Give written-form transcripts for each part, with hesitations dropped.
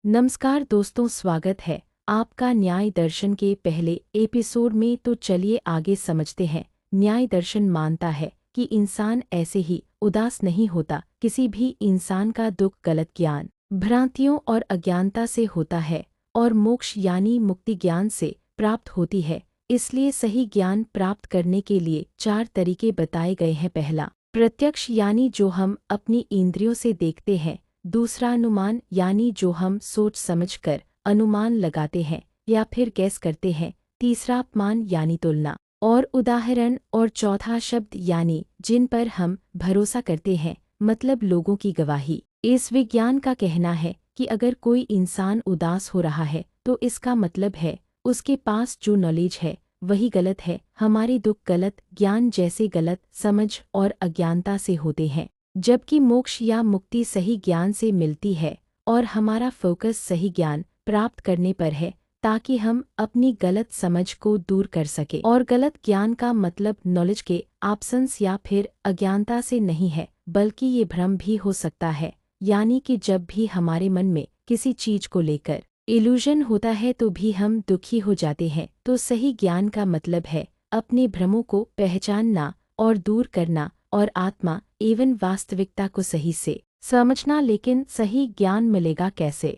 नमस्कार दोस्तों, स्वागत है आपका न्याय दर्शन के पहले एपिसोड में। तो चलिए आगे समझते हैं। न्याय दर्शन मानता है कि इंसान ऐसे ही उदास नहीं होता। किसी भी इंसान का दुख गलत ज्ञान, भ्रांतियों और अज्ञानता से होता है और मोक्ष यानी मुक्ति ज्ञान से प्राप्त होती है। इसलिए सही ज्ञान प्राप्त करने के लिए 4 तरीके बताए गए हैं। पहला, प्रत्यक्ष यानी जो हम अपनी इंद्रियों से देखते हैं। दूसरा, अनुमान यानी जो हम सोच समझकर अनुमान लगाते हैं या फिर गैस करते हैं। तीसरा, अपमान यानी तुलना और उदाहरण। और चौथा, शब्द यानी जिन पर हम भरोसा करते हैं, मतलब लोगों की गवाही। इस विज्ञान का कहना है कि अगर कोई इंसान उदास हो रहा है तो इसका मतलब है उसके पास जो नॉलेज है वही गलत है। हमारे दुख गलत ज्ञान जैसे गलत समझ और अज्ञानता से होते हैं, जबकि मोक्ष या मुक्ति सही ज्ञान से मिलती है और हमारा फोकस सही ज्ञान प्राप्त करने पर है, ताकि हम अपनी गलत समझ को दूर कर सके। और गलत ज्ञान का मतलब नॉलेज के एब्सेंस या फिर अज्ञानता से नहीं है, बल्कि ये भ्रम भी हो सकता है। यानी कि जब भी हमारे मन में किसी चीज को लेकर इल्यूजन होता है तो भी हम दुखी हो जाते हैं। तो सही ज्ञान का मतलब है अपने भ्रमों को पहचानना और दूर करना और आत्मा एवं वास्तविकता को सही से समझना। लेकिन सही ज्ञान मिलेगा कैसे?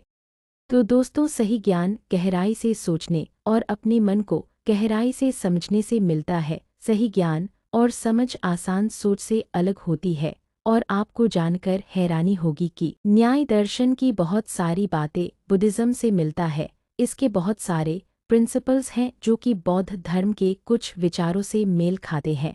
तो दोस्तों, सही ज्ञान गहराई से सोचने और अपने मन को गहराई से समझने से मिलता है। सही ज्ञान और समझ आसान सोच से अलग होती है और आपको जानकर हैरानी होगी कि न्याय दर्शन की बहुत सारी बातें बुद्धिज़्म से मिलता है। इसके बहुत सारे प्रिंसिपल्स हैं जो कि बौद्ध धर्म के कुछ विचारों से मेल खाते हैं,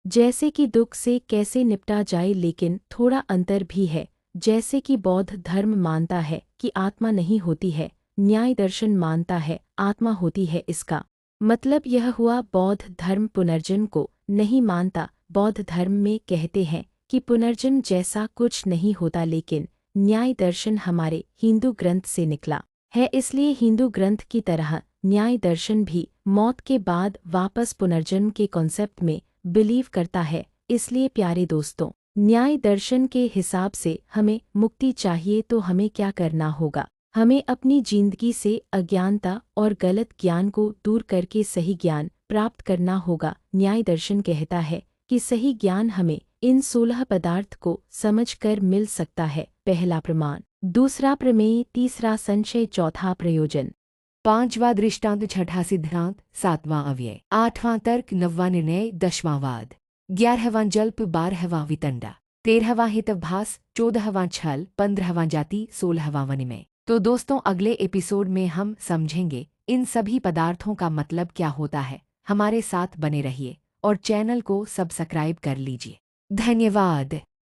जैसे कि दुख से कैसे निपटा जाए। लेकिन थोड़ा अंतर भी है। जैसे कि बौद्ध धर्म मानता है कि आत्मा नहीं होती है, न्याय दर्शन मानता है आत्मा होती है। इसका मतलब यह हुआ, बौद्ध धर्म पुनर्जन्म को नहीं मानता। बौद्ध धर्म में कहते हैं कि पुनर्जन्म जैसा कुछ नहीं होता, लेकिन न्याय दर्शन हमारे हिंदू ग्रंथ से निकला है। इसलिए हिंदू ग्रंथ की तरह न्याय दर्शन भी मौत के बाद वापस पुनर्जन्म के कॉन्सेप्ट में बिलीव करता है। इसलिए प्यारे दोस्तों, न्याय दर्शन के हिसाब से हमें मुक्ति चाहिए तो हमें क्या करना होगा? हमें अपनी जिंदगी से अज्ञानता और गलत ज्ञान को दूर करके सही ज्ञान प्राप्त करना होगा। न्याय दर्शन कहता है कि सही ज्ञान हमें इन 16 पदार्थ को समझकर मिल सकता है। पहला, प्रमाण। दूसरा, प्रमेय। तीसरा, संशय। चौथा, प्रयोजन। पांचवा, दृष्टांत। छठा, सिद्धांत। सातवां, अव्यय। आठवां, तर्क। नौवां, निर्णय। 10वां, वाद। 11वां, जल्प। 12वां, वितंडा। 13वां, हितभास। 14वां, छल। 15वां, जाति। 16वां, विनिमय। तो दोस्तों, अगले एपिसोड में हम समझेंगे इन सभी पदार्थों का मतलब क्या होता है। हमारे साथ बने रहिए और चैनल को सब्सक्राइब कर लीजिए। धन्यवाद।